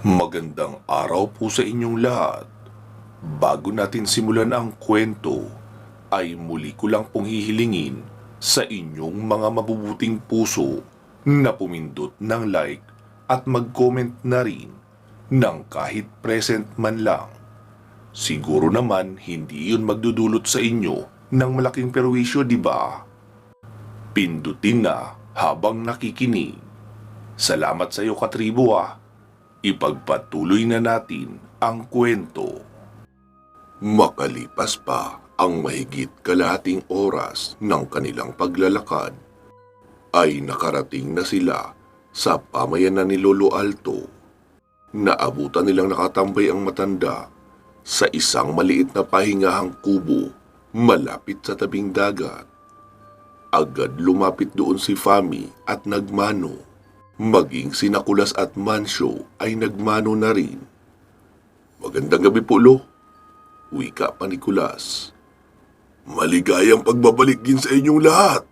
Magandang araw po sa inyong lahat. Bago natin simulan ang kwento, ay muli ko lang pong hihilingin sa inyong mga mabubuting puso na pumindot ng like at mag-comment na rin ng kahit present man lang. Siguro naman hindi yun magdudulot sa inyo ng malaking perwisyo, di ba? Pindutin na habang nakikinig. Salamat sa iyo, katribo ah. Ipagpatuloy na natin ang kwento. Makalipas pa ang mahigit kalahating oras ng kanilang paglalakad, ay nakarating na sila sa pamayanan ni Lolo Alto. Naabutan nilang nakatambay ang matanda sa isang maliit na pahingahang kubo malapit sa tabing dagat. Agad lumapit doon si Fami at nagmano. Maging si Nakulas at Mansyo ay nagmano na rin. Magandang gabi po, Lo. Wika pa ni Kulas. Maligayang pagbabalik din sa inyong lahat.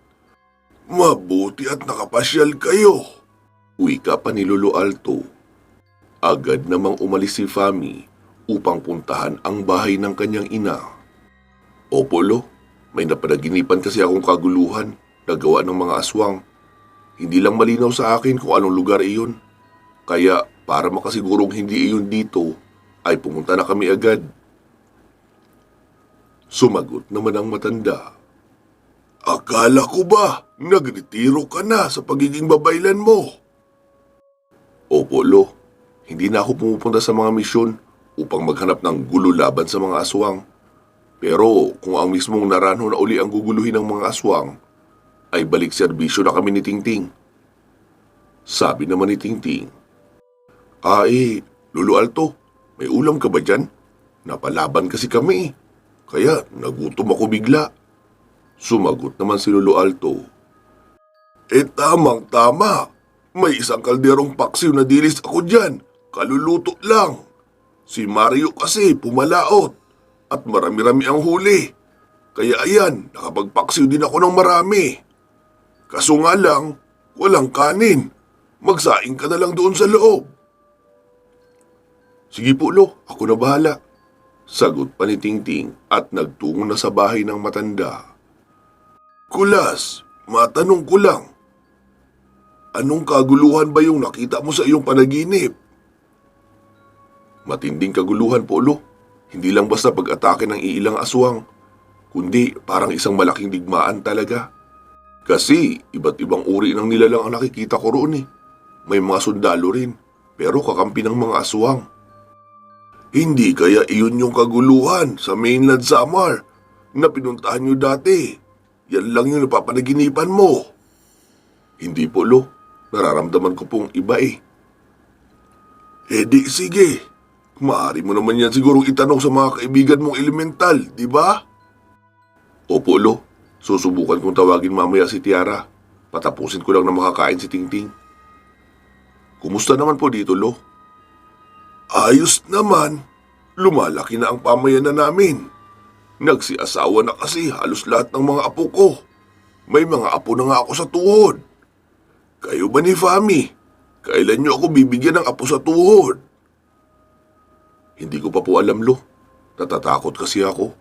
Mabuti at nakapasyal kayo. Wika pa ni Lolo Alto. Agad namang umalis si Fami upang puntahan ang bahay ng kanyang ina. Opo, Lo. May napanaginipan kasi akong kaguluhan na gawa ng mga aswang. Hindi lang malinaw sa akin kung anong lugar iyon. Kaya para makasigurong hindi iyon dito, ay pumunta na kami agad. Sumagot naman ang matanda. Akala ko ba nagretiro ka na sa pagiging babaylan mo? Opo, Lo. Hindi na ako pumupunta sa mga misyon upang maghanap ng gulo laban sa mga aswang. Pero kung ang mismong Naranjo na uli ang guguluhin ng mga aswang, ay balik serbisyo na kami ni Tingting. Sabi naman ni Tingting, Lolo Alto, may ulam ka ba dyan? Napalaban kasi kami, kaya nagutom ako bigla. Sumagot naman si Lolo Alto. Tamang-tama, may isang kalderong paksiw na dilis ako dyan, kaluluto lang. Si Mario kasi pumalaot at marami-rami ang huli. Kaya ayan, nakapagpaksiw din ako ng marami. Kaso nga lang, walang kanin. Magsaing ka na lang doon sa loob. Sige po, Lo, ako na bahala. Sagot pa ni Tingting at nagtungo na sa bahay ng matanda. Kulas, matanong ko lang. Anong kaguluhan ba yung nakita mo sa iyong panaginip? Matinding kaguluhan po, Lo. Hindi lang basta pag-atake ng iilang aswang, kundi parang isang malaking digmaan talaga. Kasi iba't ibang uri ng nilalang ang nakikita ko roon eh. May mga sundalo rin, pero kakampi ng mga aswang. Hindi kaya iyon yung kaguluhan sa mainland Samar na pinuntahan nyo dati? Yan lang yung napapanaginipan mo. Hindi po, Lo. Nararamdaman ko pong iba eh. Di sige. Maaari mo naman yan sigurong itanong sa mga kaibigan mong elemental, di ba? Opo, Lo. Susubukan kong tawagin mamaya si Tiara. Patapusin ko lang na makakain si Tingting. Kumusta naman po dito, Lo? Ayos naman. Lumalaki na ang pamayanan namin. Nagsiasawa na kasi halos lahat ng mga apo ko. May mga apo na nga ako sa tuhod. Kayo ba ni Fami? Kailan niyo ako bibigyan ng apo sa tuhod? Hindi ko pa po alam, Lo. Natatakot kasi ako.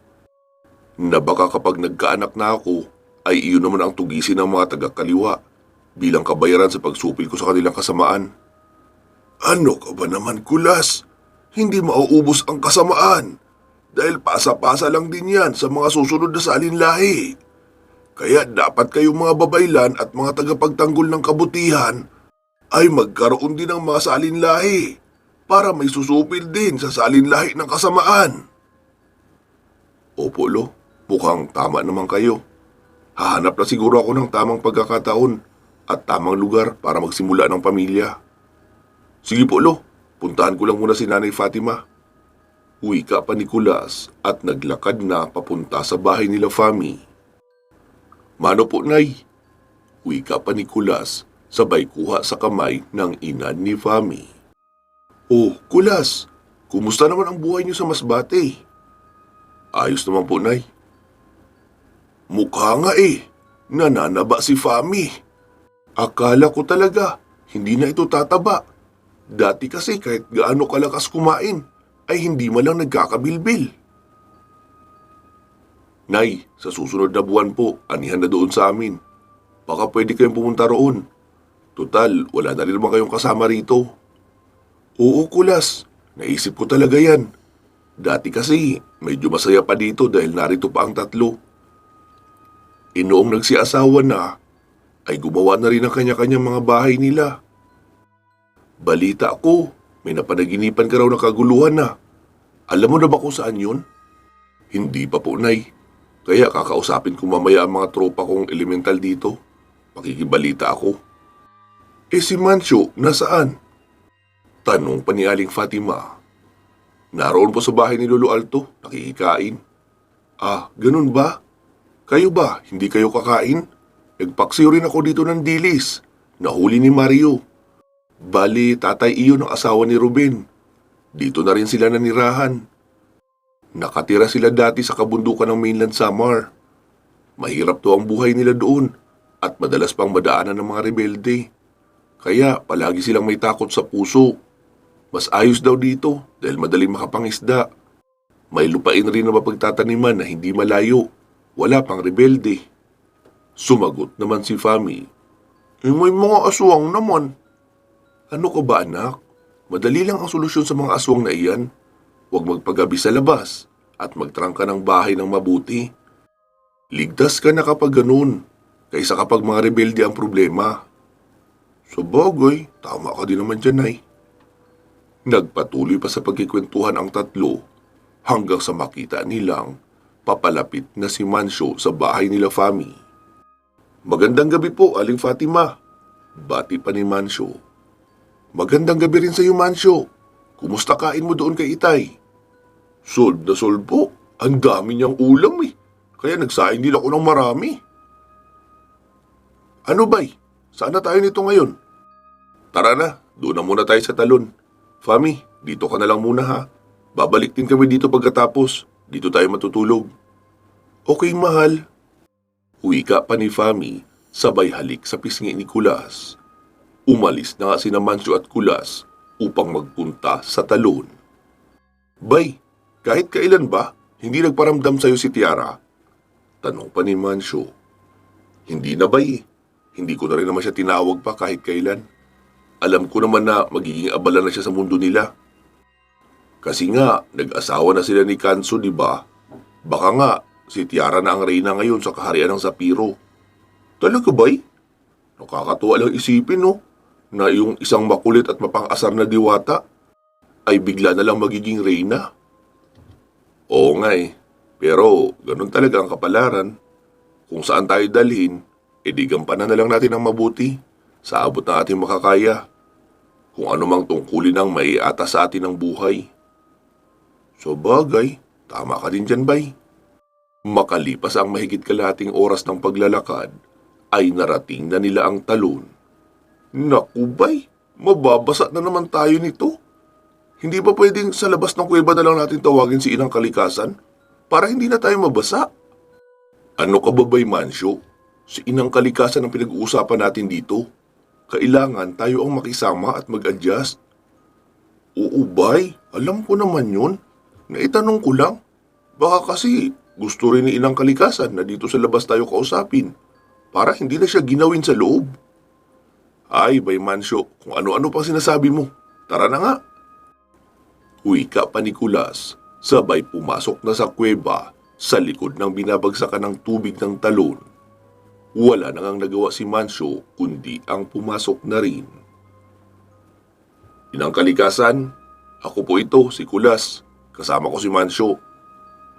Na baka kapag nagkaanak na ako, ay iyon naman ang tugisin ng mga taga-kaliwa bilang kabayaran sa pagsupil ko sa kanilang kasamaan. Ano ka ba naman, Kulas? Hindi mauubos ang kasamaan dahil pasa-pasa lang din yan sa mga susunod na salinlahi. Kaya dapat kayong mga babaylan at mga tagapagtanggol ng kabutihan ay magkaroon din ng mga salinlahi para may susupil din sa salinlahi ng kasamaan. Opo, Lo. Mukhang tama naman kayo. Hahanap na siguro ako ng tamang pagkakataon at tamang lugar para magsimula ng pamilya. Sige po, Lo. Puntahan ko lang muna si Nanay Fatima. Wika pa ni Kulas at naglakad na papunta sa bahay nila Fami. Mano po, Nay? Wika pa ni Kulas sabay kuha sa kamay ng ina ni Fami. Oh, Kulas, kumusta naman ang buhay niyo sa Masbate? Ayos naman po, Nay. Mukha nga eh, nananaba si Fami. Akala ko talaga, hindi na ito tataba. Dati kasi kahit gaano kalakas kumain, ay hindi man lang nagkakabilbil. Nay, sa susunod na buwan po, anihan na doon sa amin. Baka pwede kayong pumunta roon. Tutal, wala na rin naman kayong kasama rito. Oo, Kulas. Naisip ko talaga yan. Dati kasi, medyo masaya pa dito dahil narito pa ang tatlo. Noong nagsiasawa na, ay gumawa na rin ang kanya-kanyang mga bahay nila. Balita ko, may napanaginipan ka raw ng kaguluhan na. Alam mo na ba kung saan yun? Hindi pa po, Nay. Kaya kakausapin ko mamaya ang mga tropa kong elemental dito. Makikibalita ako. Si Mancio, nasaan? Tanong pa ni Aling Fatima. Naroon po sa bahay ni Lolo Alto, nakikikain. Ah, ganun ba? Kayo ba, hindi kayo kakain? Nagpaksiyo rin ako dito ng dilis. Nahuli ni Mario. Bali, tatay iyon ang asawa ni Ruben. Dito na rin sila nanirahan. Nakatira sila dati sa kabundukan ng mainland Samar. Mahirap to ang buhay nila doon at madalas pang madaanan ng mga rebelde. Kaya palagi silang may takot sa puso. Mas ayos daw dito dahil madaling makapangisda. May lupain rin na mapagtataniman na hindi malayo. Wala pang rebelde. Sumagot naman si Fami. May mga aswang naman. Ano ka ba, anak? Madali lang ang solusyon sa mga aswang na iyan. Huwag magpagabi sa labas at magtrangka ng bahay ng mabuti. Ligtas ka na kapag ganun, kaysa kapag mga rebelde ang problema. Sa bagay, tama ka din naman dyan, Nay. Nagpatuloy pa sa pagkikwentuhan ang tatlo hanggang sa makita nilang papalapit na si Mancio sa bahay nila Fami. Magandang gabi po, Aling Fatima. Bati pa ni Mancio. Magandang gabi rin sa iyo, Mancio. Kumusta kain mo doon kay Itay? Solve na solve po. Ang dami niyang ulam eh. Kaya nagsaing din ako ng marami. Ano bay? Saan na tayo nito ngayon? Tara na, doon na muna tayo sa talon. Fami, dito ka na lang muna ha. Babalik din kami dito pagkatapos. Dito tayo matutulog. Okay, mahal. Wika pa ni Fami, sabay halik sa pisngi ni Kulas. Umalis na nga sina Mancio at Kulas upang magpunta sa talon. Bay, kahit kailan ba, hindi nagparamdam sa'yo si Tiara? Tanong pa ni Mancio. Hindi na bay, hindi ko na rin naman siya tinawag pa kahit kailan. Alam ko naman na magiging abala na siya sa mundo nila. Kasi nga, nag-asawa na sila ni Kanso, di ba? Baka nga, si Tiara na ang reyna ngayon sa kaharian ng Sapiro. Talaga ba'y? Nakakatuwa lang isipin, no? Na yung isang makulit at mapang-asar na diwata ay bigla na lang magiging reyna. Oo nga eh. Pero, ganun talaga ang kapalaran. Kung saan tayo dalhin, edi gampanan na lang natin ang mabuti. Sa abot na ating makakaya. Kung ano mang tungkulin ang maiatas sa atin ng buhay. So bagay, tama ka din dyan, bay. Makalipas ang mahigit kalahating oras ng paglalakad, ay narating na nila ang talon. Naku, bay, mababasa na naman tayo nito. Hindi ba pwedeng sa labas ng kuweba na lang natin tawagin si Inang Kalikasan? Para hindi na tayo mabasa. Ano ka ba, bay, Mancio? Si Inang Kalikasan ang pinag-uusapan natin dito. Kailangan tayo ang makisama at mag-adjust. Oo, bay. Alam ko naman yun. Naitanong ko lang. Baka kasi gusto rin ni Inang Kalikasan na dito sa labas tayo kausapin para hindi na siya ginawin sa loob. Ay, bay Mancio, kung ano-ano pang sinasabi mo. Tara na nga. Wika pa ni Kulas, sabay pumasok na sa kuweba sa likod ng binabagsakan ng tubig ng talon. Wala na ngang nagawa si Mancio kundi ang pumasok na rin. Inang Kalikasan, ako po ito, si Kulas. Kasama ko si Mancio.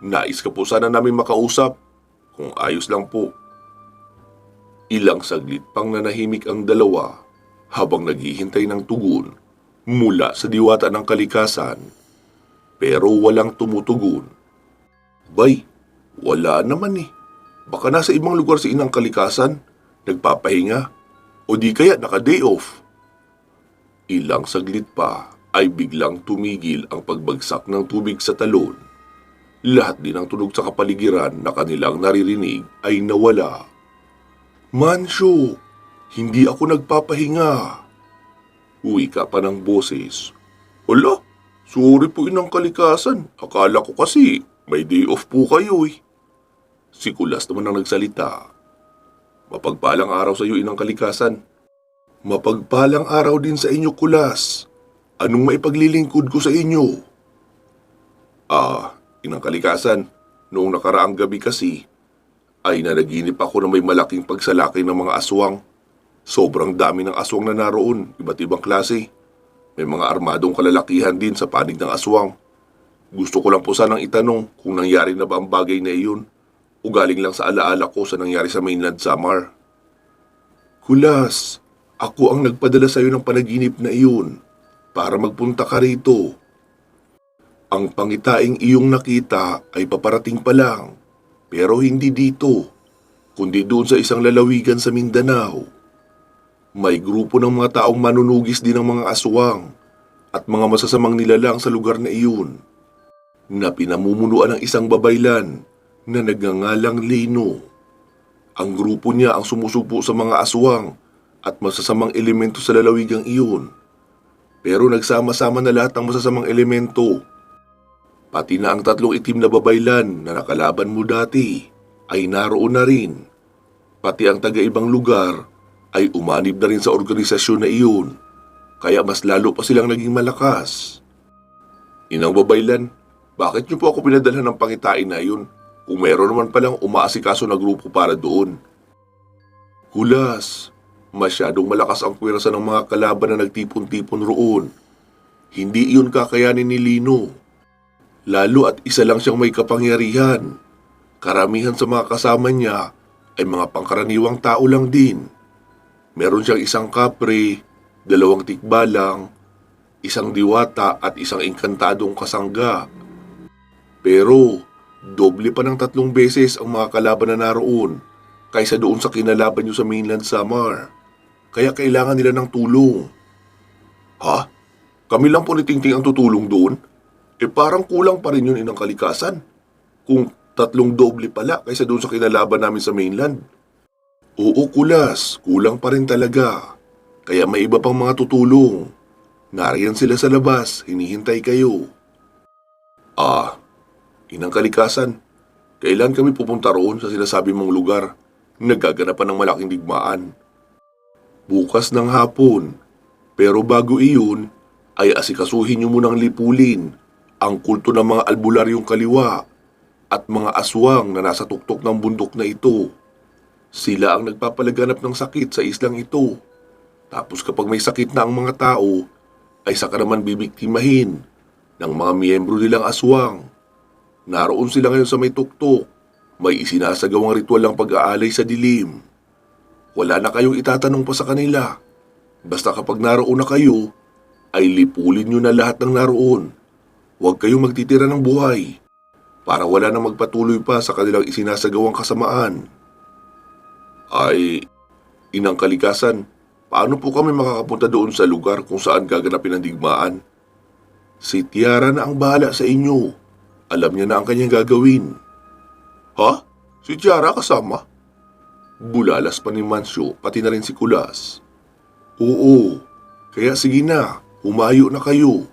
Nais ka po sana namin makausap. Kung ayos lang po. Ilang saglit pang nanahimik ang dalawa habang naghihintay ng tugon mula sa diwata ng kalikasan. Pero walang tumutugon. Bay, wala naman eh. Baka nasa ibang lugar si Inang Kalikasan, nagpapahinga, o di kaya naka-day off. Ilang saglit pa ay biglang tumigil ang pagbagsak ng tubig sa talon. Lahat din ng tunog sa kapaligiran na kanilang naririnig ay nawala. Mancio, hindi ako nagpapahinga. Wika pa ng boses. Hala, sorry po inang kalikasan. Akala ko kasi may day off po kayo eh. Si Kulas naman ang nagsalita. Mapagpalang araw sa iyo inang kalikasan. Mapagpalang araw din sa inyo Kulas. Anong maipaglilingkod ko sa inyo? Inang kalikasan, noong nakaraang gabi kasi, ay nanaginip ako na may malaking pagsalakay ng mga aswang. Sobrang dami ng aswang na naroon, iba't ibang klase. May mga armadong kalalakihan din sa panig ng aswang. Gusto ko lang po sanang itanong kung nangyari na ba ang bagay na iyon o galing lang sa alaala ko sa nangyari sa mainland Samar. Kulas, ako ang nagpadala sa iyo ng panaginip na iyon para magpunta ka rito. Ang pangitaing iyong nakita ay paparating pa lang, pero hindi dito, kundi doon sa isang lalawigan sa Mindanao. May grupo ng mga taong manunugis din ng mga aswang at mga masasamang nilalang sa lugar na iyon, na pinamumunuan ng isang babaylan na nagngangalang Lino. Ang grupo niya ang sumusupo sa mga aswang at masasamang elemento sa lalawigang iyon. Pero nagsama-sama na lahat ng masasamang elemento. Pati na ang 3 itim na babaylan na nakalaban mo dati ay naroon na rin. Pati ang taga-ibang lugar ay umanib na rin sa organisasyon na iyon, kaya mas lalo pa silang naging malakas. Inang babaylan, bakit niyo po ako pinadala ng pangitain na iyon kung meron naman palang umaasikaso na grupo para doon? Kulas, masyadong malakas ang puwersa ng mga kalaban na nagtipon-tipon roon. Hindi iyon kakayanin ni Lino. Lalo at isa lang siyang may kapangyarihan. Karamihan sa mga kasama niya ay mga pangkaraniwang tao lang din. Meron siyang isang kapre, 2 tikbalang, isang diwata at isang engkantadong kasangga. Pero, doble pa ng 3 beses ang mga kalaban na naroon kaysa doon sa kinalaban niyo sa mainland Samar. Kaya kailangan nila ng tulong. Ha? Kami lang po ni Tingting ang tutulong doon? Parang kulang pa rin yun inang kalikasan. Kung 3 doble pala kaysa doon sa kinalaban namin sa mainland. Oo Kulas, kulang pa rin talaga. Kaya may iba pang mga tutulong. Nariyan sila sa labas, hinihintay kayo. Inang kalikasan, kailan kami pupunta roon sa sinasabi mong lugar? Naggaganapan ng malaking digmaan. Bukas ng hapon. Pero bago iyon, ay asikasuhin niyo munang lipulin ang kulto ng mga albularyong kaliwa at mga aswang na nasa tuktok ng bundok na ito. Sila ang nagpapalaganap ng sakit sa islang ito. Tapos kapag may sakit na ang mga tao, ay saka naman bibiktimahin ng mga miyembro nilang aswang. Naroon sila ngayon sa may tuktok. May isinasagawang ritual ng pag-aalay sa dilim. Wala na kayong itatanong pa sa kanila. Basta kapag naroon na kayo, ay lipulin nyo na lahat ng naroon. Huwag kayong magtitira ng buhay para wala nang magpatuloy pa sa kanilang isinasagawang kasamaan. Ay, inang kalikasan, paano po kami makakapunta doon sa lugar kung saan gaganapin ang digmaan? Si Tiara na ang bahala sa inyo. Alam niya na ang kanyang gagawin. Ha? Si Tiara kasama? Bulalas pa ni Mansyo, pati na rin si Kulas. Oo, kaya sige na, humayo na kayo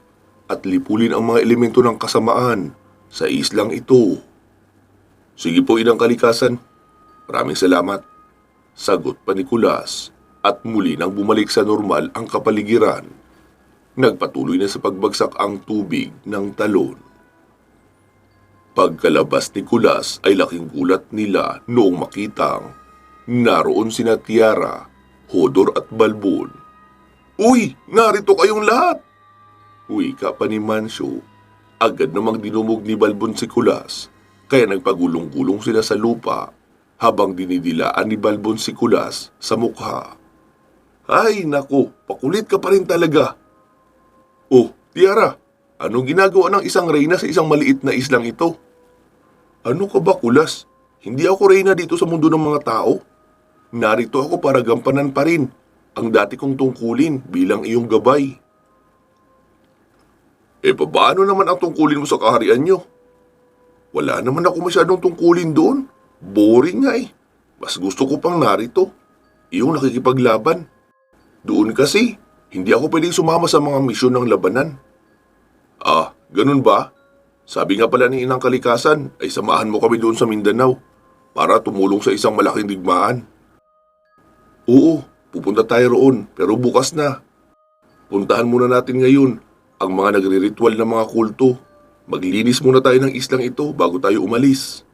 at lipulin ang mga elemento ng kasamaan sa islang ito. Sige po inang kalikasan. Maraming salamat. Sagot pa ni Kulas at muli nang bumalik sa normal ang kapaligiran. Nagpatuloy na sa pagbagsak ang tubig ng talon. Pagkalabas ni Kulas ay laking gulat nila noong makitang naroon sina Tiara, Hodor at Balbon. Uy! Narito kayong lahat! Wika pa ni Mansyo. Agad namang dinumog ni Balbon si Kulas, kaya nagpagulong-gulong sila sa lupa habang dinidilaan ni Balbon si Kulas sa mukha. Ay naku, pakulit ka pa rin talaga. Oh, Tiara, anong ginagawa ng isang reyna sa isang maliit na islang ito? Ano ka ba Kulas? Hindi ako reyna dito sa mundo ng mga tao. Narito ako para gampanan pa rin ang dati kong tungkulin bilang iyong gabay. Paano naman ang tungkulin mo sa kaharian nyo? Wala naman ako masyadong tungkulin doon. Boring nga eh. Mas gusto ko pang narito. Iyong nakikipaglaban. Doon kasi, Hindi ako pwedeng sumama sa mga misyon ng labanan. Ah, ganun ba? Sabi nga pala ni Inang Kalikasan ay samahan mo kami doon sa Mindanao para tumulong sa isang malaking digmaan. Oo, pupunta tayo roon pero bukas na. Puntahan muna natin ngayon ang mga nagre-ritual na mga kulto. Maglinis muna tayo ng islang ito bago tayo umalis.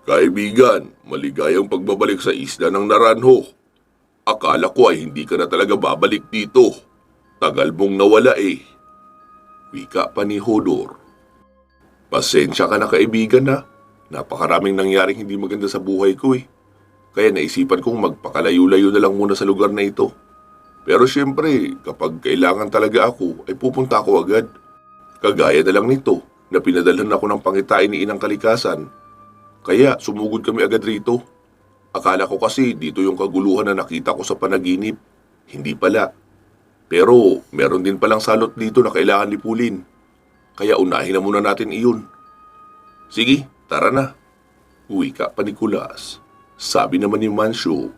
Kaibigan, maligayang pagbabalik sa isla ng Naranjo. Akala ko ay hindi ka na talaga babalik dito. Tagal mong nawala eh. Wika pa ni Hodor. Pasensya ka na kaibigan na. Napakaraming nangyaring hindi maganda sa buhay ko eh. Kaya naisipan kong magpakalayo-layo na lang muna sa lugar na ito. Pero syempre, kapag kailangan talaga ako, ay pupunta ako agad. Kagaya na lang nito na pinadalhan ako ng pangitain ni Inang Kalikasan. Kaya sumugod kami agad rito. Akala ko kasi dito yung kaguluhan na nakita ko sa panaginip. Hindi pala. Pero meron din palang salot dito na kailangan lipulin. Kaya unahin na muna natin iyon. Sige, tara na. Wika pa ni Kulas. Sabi naman ni Mancio,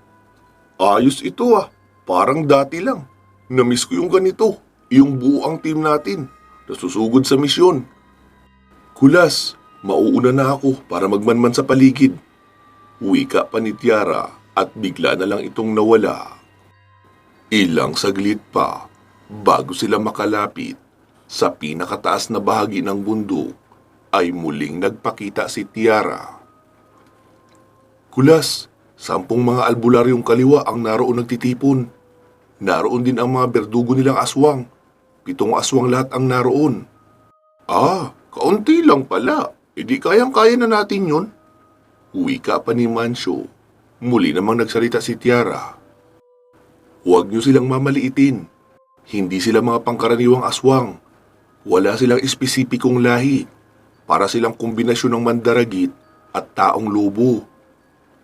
ayos ito ah. Parang dati lang. Namiss ko yung ganito. Yung buo ang team natin. Nasusugod sa misyon. Kulas, mauuna na ako para magmanman sa paligid. Wika pa ni Tiara at bigla na lang itong nawala. Ilang saglit pa bago sila makalapit sa pinakataas na bahagi ng bundok ay muling nagpakita si Tiara. Kulas, 10 mga albularyong kaliwa ang naroon nagtitipon. Naroon din ang mga berdugo nilang aswang. 7 aswang lahat ang naroon. Ah, kaunti lang pala. Di kayang-kaya na natin yun. Wika pa ni Mancio. Muli namang nagsalita si Tiara. Huwag niyo silang mamaliitin. Hindi sila mga pangkaraniwang aswang. Wala silang espesipikong lahi. Para silang kombinasyon ng mandaragit at taong lobo.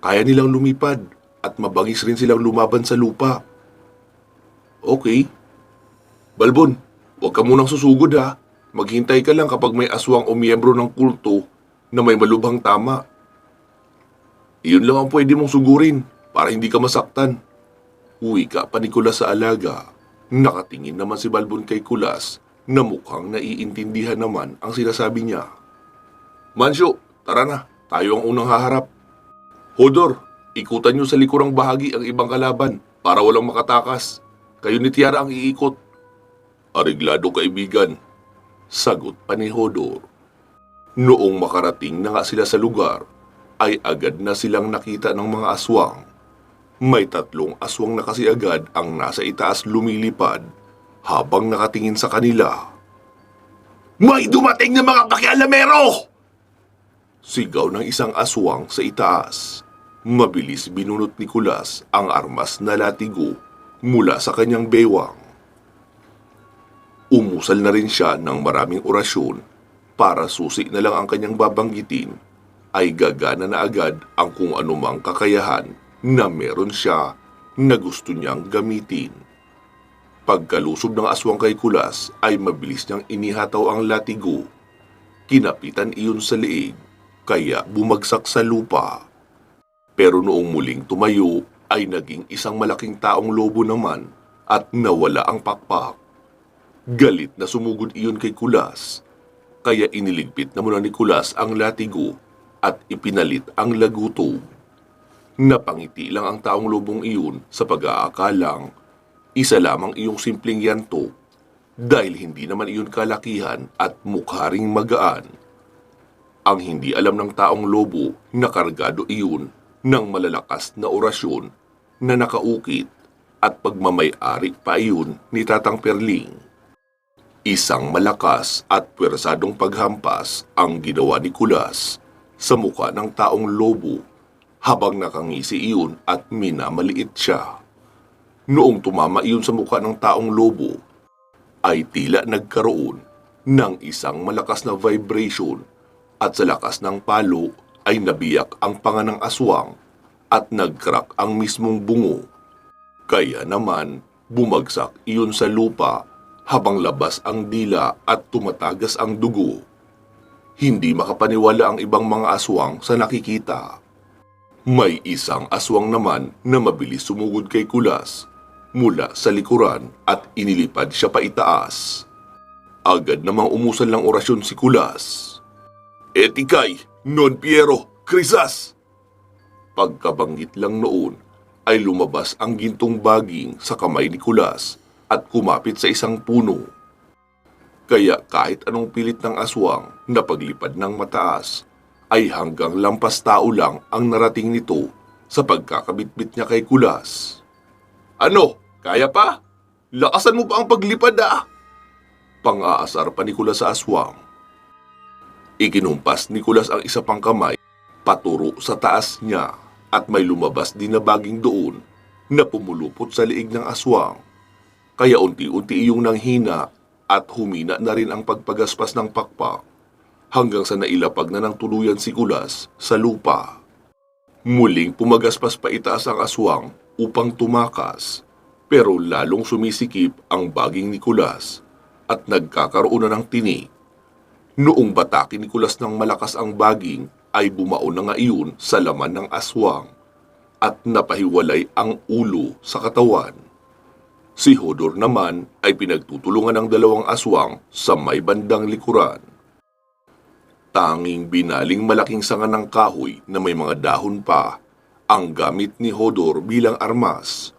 Kaya nilang lumipad at mabangis rin silang lumaban sa lupa. Okay. Balbon, huwag ka munang susugod ha. Maghintay ka lang kapag may aswang o miyembro ng kulto na may malubhang tama. Iyon lang ang pwede mong sugurin para hindi ka masaktan. Wika pa ni Kulas sa alaga. Nakatingin naman si Balbon kay Kulas na mukhang naiintindihan naman ang sinasabi niya. Mancio, tara na. Tayo ang unang haharap. Hodor, ikutan niyo sa likurang bahagi ang ibang kalaban para walang makatakas. Kayo ni Tiara ang iikot. Ariglado kaibigan. Sagot pa ni Hodor. Noong makarating na nga sila sa lugar, ay agad na silang nakita ng mga aswang. May 3 aswang na kasi agad ang nasa itaas lumilipad habang nakatingin sa kanila. May dumating na mga pakialamero! Sigaw ng isang aswang sa itaas. Mabilis binunot ni Kulas ang armas na latigo mula sa kanyang bewang. Umusal na rin siya ng maraming orasyon para susi na lang ang kanyang babanggitin ay gagana na agad ang kung anumang kakayahan na meron siya na gusto niyang gamitin. Pagkalusob ng aswang kay Kulas ay mabilis niyang inihataw ang latigo. Kinapitan iyon sa leeg kaya bumagsak sa lupa. Pero noong muling tumayo ay naging isang malaking taong lobo naman at nawala ang pakpak. Galit na sumugod iyon kay Kulas, kaya iniligpit na muna ni Kulas ang latigo at ipinalit ang laguto. Napangiti lang ang taong lobong iyon sa pag-aakalang isa lamang iyong simpleng yanto dahil hindi naman iyon kalakihan at mukha ring magaan. Ang hindi alam ng taong lobo na kargado iyon ng malalakas na orasyon na nakaukit at pagmamay-ari pa iyon ni Tatang Perling. Isang malakas at pwersadong paghampas ang ginawa ni Kulas sa mukha ng taong lobo habang nakangisi iyon at minamaliit siya. Noong tumama iyon sa mukha ng taong lobo, ay tila nagkaroon ng isang malakas na vibration at sa lakas ng palo ay nabiyak ang panga ng aswang at nag-crack ang mismong bungo. Kaya naman, bumagsak iyon sa lupa habang labas ang dila at tumatagas ang dugo. Hindi makapaniwala ang ibang mga aswang sa nakikita. May isang aswang naman na mabilis sumugod kay Kulas mula sa likuran at inilipad siya paitaas. Agad namang umusan lang orasyon si Kulas. Etikay, non Piero, Krisas! Pagkabanggit lang noon ay lumabas ang gintong baging sa kamay ni Kulas at kumapit sa isang puno. Kaya kahit anong pilit ng aswang na paglipad ng mataas, ay hanggang lampas tao lang ang narating nito sa pagkakabitbit niya kay Kulas. Ano? Kaya pa? Lakasan mo pa ang paglipad Pang-aasar pa ni Kulas sa aswang. Ikinumpas ni Kulas ang isa pang kamay paturo sa taas niya at may lumabas din na baging doon na pumulupot sa liig ng aswang. Kaya unti-unti iyong nanghina at humina na rin ang pagpagaspas ng pakpak hanggang sa nailapag na ng tuluyan si Kulas sa lupa. Muling pumagaspas pa itaas ang aswang upang tumakas, pero lalong sumisikip ang baging ni Kulas at nagkakaroon na ng tinik. Noong bataki ni Kulas ng malakas ang baging ay bumaon na nga iyon sa laman ng aswang at napahiwalay ang ulo sa katawan. Si Hodor naman ay pinagtutulungan ng dalawang aswang sa may bandang likuran. Tanging binaling malaking sanga ng kahoy na may mga dahon pa ang gamit ni Hodor bilang armas.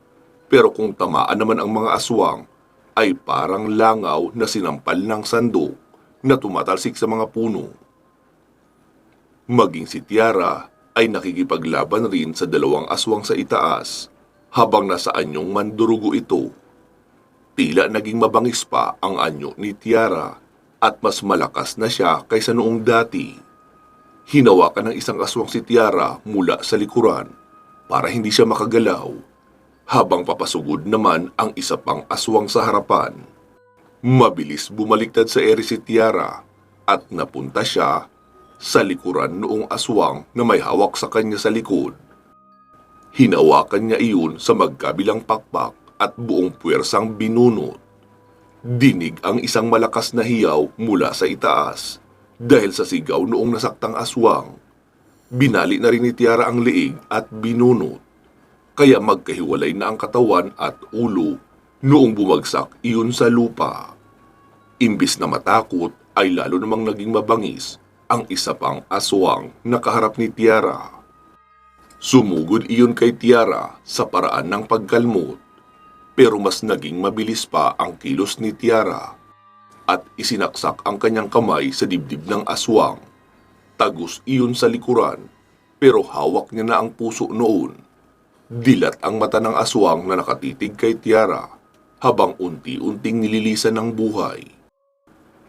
Pero kung tamaan naman ang mga aswang, ay parang langaw na sinampal ng sandok na tumatalsik sa mga puno. Maging si Tiara ay nakikipaglaban rin sa dalawang aswang sa itaas habang nasa anyong mandurugo ito. Tila naging mabangis pa ang anyo ni Tiara at mas malakas na siya kaysa noong dati. Hinawakan ng isang aswang si Tiara mula sa likuran para hindi siya makagalaw, habang papasugod naman ang isa pang aswang sa harapan. Mabilis bumaliktad sa ere si Tiara at napunta siya sa likuran noong aswang na may hawak sa kanya sa likod. Hinawakan niya iyon sa magkabilang pakpak at buong puwersang binunot. Dinig ang isang malakas na hiyaw mula sa itaas dahil sa sigaw noong nasaktang aswang. Binali na rin ni Tiara ang leeg at binunot, kaya magkahiwalay na ang katawan at ulo noong bumagsak iyon sa lupa. Imbis na matakot ay lalo namang naging mabangis ang isa pang aswang na kaharap ni Tiara. Sumugod iyon kay Tiara sa paraan ng pagkalmot, pero mas naging mabilis pa ang kilos ni Tiara at isinaksak ang kanyang kamay sa dibdib ng aswang. Tagus iyon sa likuran, pero hawak niya na ang puso noon. Dilat ang mata ng aswang na nakatitig kay Tiara habang unti-unting nililisan ng buhay.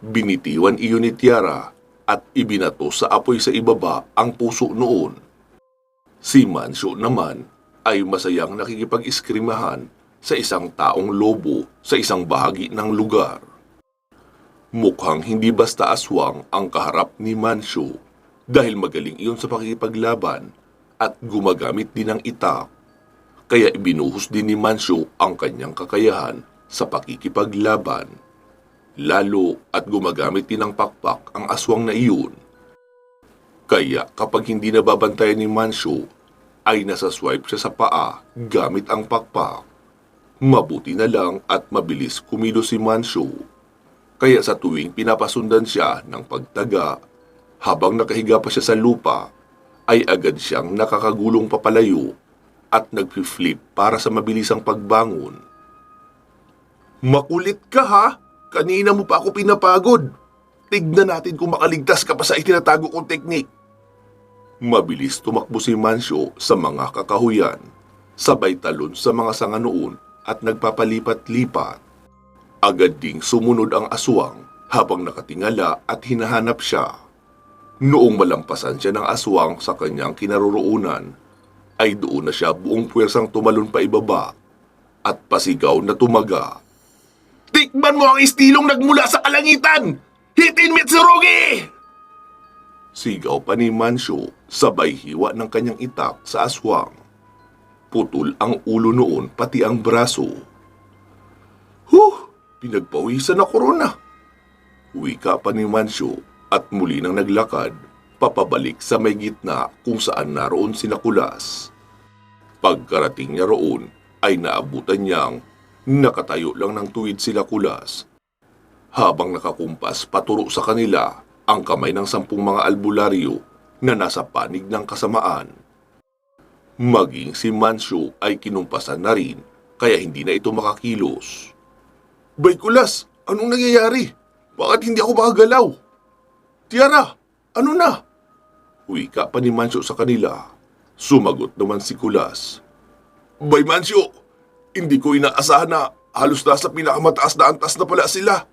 Binitiwan iyon ni Tiara at ibinato sa apoy sa ibaba ang puso noon. Si Mancio naman ay masayang nakikipag-iskrimahan sa isang taong lobo sa isang bahagi ng lugar. Mukhang hindi basta aswang ang kaharap ni Mancio dahil magaling iyon sa pakikipaglaban at gumagamit din ng itak. Kaya ibinuhos din ni Mancio ang kanyang kakayahan sa pakikipaglaban. Lalo at gumagamit din ng pakpak ang aswang na iyon. Kaya kapag hindi nababantayan ni Mancio, ay nasaswipe siya sa paa gamit ang pakpak. Mabuti na lang at mabilis kumilos si Mancio. Kaya sa tuwing pinapasundan siya ng pagtaga, habang nakahiga pa siya sa lupa, ay agad siyang nakakagulong papalayo at nagpi-flip para sa mabilisang pagbangon. Makulit ka ha? Kanina mo pa ako pinapagod. Tignan natin kung makaligtas ka pa sa itinatago kong teknik. Mabilis tumakbo si Mancio sa mga kakahuyan, sabay talon sa mga sanga noon at nagpapalipat-lipat. Agad ding sumunod ang aswang habang nakatingala at hinahanap siya. Noong malampasan siya ng aswang sa kanyang kinaroroonan, ay doon na siya buong puwersang tumalon pa ibaba at pasigaw na tumaga. Tikman mo ang istilong nagmula sa kalangitan! Hitin Mitsurugi! Sigaw pa ni Mancio sabay hiwa ng kanyang itak sa aswang. Putol ang ulo noon pati ang braso. Pinagpawisan ako ron na. Wika pa ni Mancio at muli nang naglakad papabalik sa may gitna kung saan naroon sina Kulas. Pagkarating niya roon ay naabutan niyang Nakatayo lang ng tuwid sila Kulas. Habang nakakumpas paturo sa kanila ang kamay ng 10 mga albularyo na nasa panig ng kasamaan. Maging si Mancio ay kinumpasan na rin kaya hindi na ito makakilos. Bay Kulas, anong nangyayari? Bakit hindi ako makagalaw? Tiara, ano na? Wika pa ni Mancio sa kanila. Sumagot naman si Kulas. Bay Mancio, hindi ko inaasahan na halos nasa pinakamataas na antas na pala sila.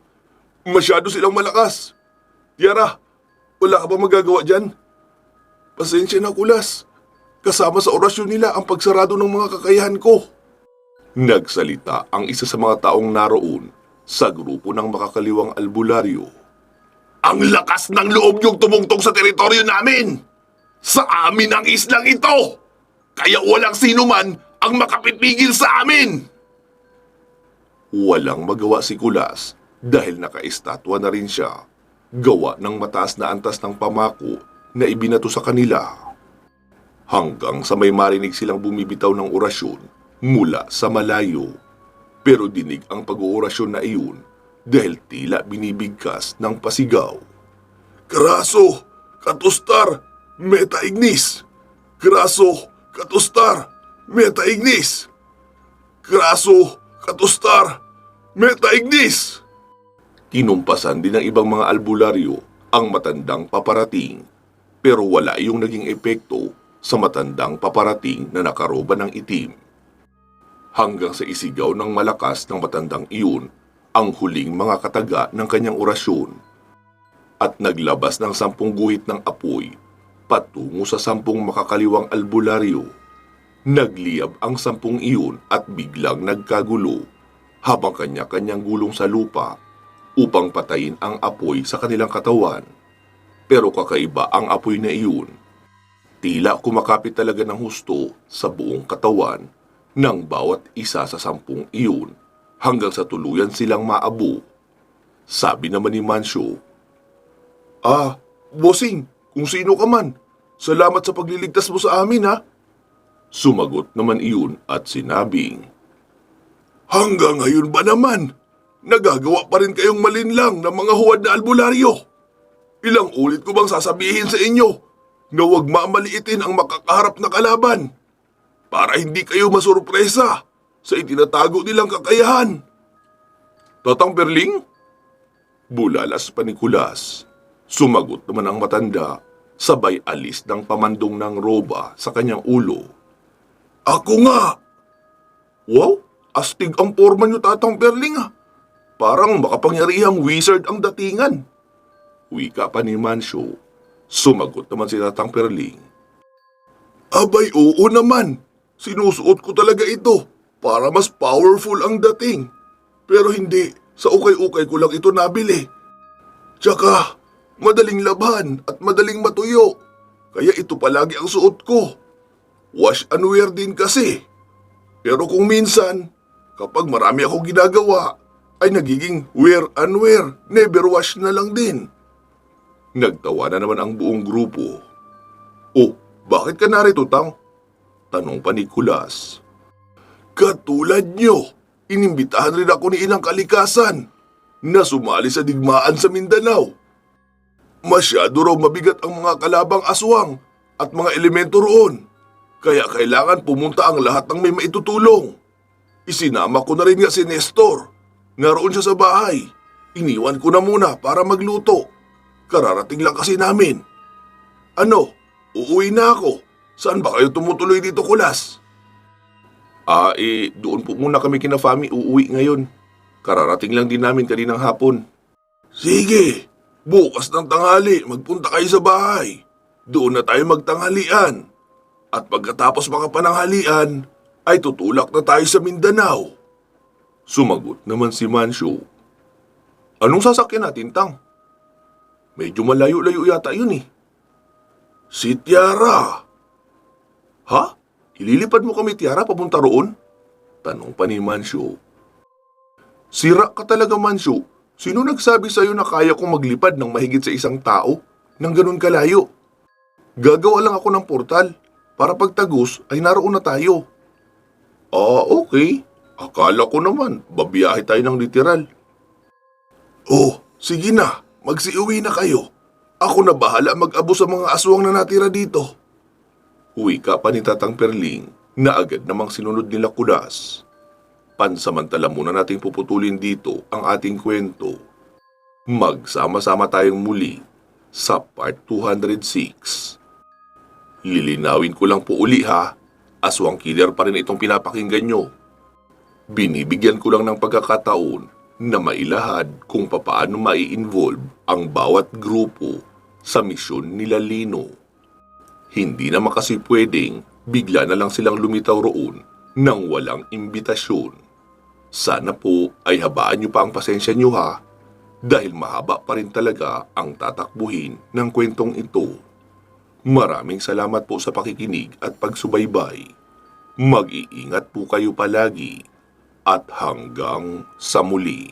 Masyado silang malakas. Tiara, wala ka ba magagawa dyan? Pasensya na Kulas. Kasama sa orasyon nila ang pagsarado ng mga kakayahan ko. Nagsalita ang isa sa mga taong naroon sa grupo ng makakaliwang albularyo. Ang lakas ng loob niyong tumungtong sa teritoryo namin! Sa amin ang islang ito! Kaya walang sino man ang makapipigil sa amin! Walang magawa si Kulas dahil nakaistatwa na rin siya, gawa ng mataas na antas ng pamako na ibinato sa kanila. Hanggang sa may marinig silang bumibitaw ng orasyon mula sa malayo. Pero dinig ang pag-oorasyon na iyon dahil tila binibigkas ng pasigaw. Kraso, Katustar, Meta Ignis! Kraso, Katustar, Meta Ignis! Kraso, Katustar, Meta Ignis! Kinumpasan din ng ibang mga albularyo ang matandang paparating, pero wala iyong naging epekto sa matandang paparating na nakaroba ng itim. Hanggang sa isigaw ng malakas ng matandang iyon ang huling mga kataga ng kanyang orasyon at naglabas ng 10 guhit ng apoy patungo sa 10 makakaliwang albularyo. Nagliyab ang 10 iyon at biglang nagkagulo habang kanya-kanyang gulong sa lupa upang patayin ang apoy sa kanilang katawan. Pero kakaiba ang apoy na iyon. Tila kumakapit talaga ng husto sa buong katawan ng bawat isa sa 10 iyon hanggang sa tuluyan silang maabo. Sabi naman ni Mancio, Bossing, kung sino ka man, salamat sa pagliligtas mo sa amin ha. Sumagot naman iyon at sinabing, hanggang ngayon ba naman? Nagagawa pa rin kayong malinlang ng mga huwad na albularyo. Ilang ulit ko bang sasabihin sa inyo na huwag mamaliitin ang makakaharap na kalaban para hindi kayo masurpresa sa itinatago nilang kakayahan. Tatang Perling? Bulalas pa ni Kulas. Sumagot naman ang matanda, sabay alis ng pamandong ng roba sa kanyang ulo. Ako nga! Wow, astig ang forma niyo Tatang Perling ah. Parang makapangyarihang wizard ang datingan. Wika pa ni Mancio. Sumagot naman si Tatang Perling. Abay oo naman. Sinusuot ko talaga ito para mas powerful ang dating. Pero hindi, sa ukay-ukay ko lang ito nabili. Tsaka, madaling labhan at madaling matuyo. Kaya ito palagi ang suot ko. Wash and wear din kasi. Pero kung minsan, kapag marami akong ginagawa, ay nagiging wear and wear, never wash na lang din. Nagtawa na naman ang buong grupo. Oh, bakit ka narito, Tang? Tanong pa ni Kulas. Katulad nyo, inimbitahan rin ako ni Inang Kalikasan na sumali sa digmaan sa Mindanao. Masyado raw mabigat ang mga kalabang aswang at mga elemento roon. Kaya kailangan pumunta ang lahat ng may maitutulong. Isinama ko na rin nga si Nestor. Naroon siya sa bahay. Iniwan ko na muna para magluto. Kararating lang kasi namin. Ano, uuwi na ako. Saan ba kayo tumutuloy dito, Kulas? Doon po muna kami kina Fami uuwi ngayon. Kararating lang din namin kaninang hapon. Sige, bukas ng tanghali magpunta kayo sa bahay. Doon na tayo magtanghalian. At pagkatapos makapananghalian, ay tutulak na tayo sa Mindanao. Sumagot naman si Mancio. Anong sasakyan natin, Tang? Medyo malayo-layo yata yun eh. Si Tiara. Ha? Ililipad mo kami Tiara papunta roon? Tanong pa ni Mancio. Sira ka talaga, Mancio. Sino nagsabi sa'yo na kaya kong maglipad ng mahigit sa isang tao nang ganun kalayo? Gagawa lang ako ng portal para pagtagos ay naroon na tayo. Okay. Akala ko naman, babiyahe tayo ng literal. Oh, sige na, magsiuwi na kayo. Ako na bahala mag-abo sa mga aswang na natira dito. Wika pa ni Tatang Perling na agad namang sinunod nila Kudas. Pansamantala muna nating puputulin dito ang ating kwento. Magsama-sama tayong muli sa part 206. Lilinawin ko lang po uli ha, aswang killer pa rin itong pinapakinggan nyo. Binibigyan ko lang ng pagkakataon na mailahad kung papaano mai-involve ang bawat grupo sa misyon nila Lino. Hindi naman kasi pwedeng bigla na lang silang lumitaw roon nang walang imbitasyon. Sana po ay habaan nyo pa ang pasensya nyo ha, dahil mahaba pa rin talaga ang tatakbuhin ng kwentong ito. Maraming salamat po sa pakikinig at pagsubaybay. Mag-iingat po kayo palagi at hanggang sa muli.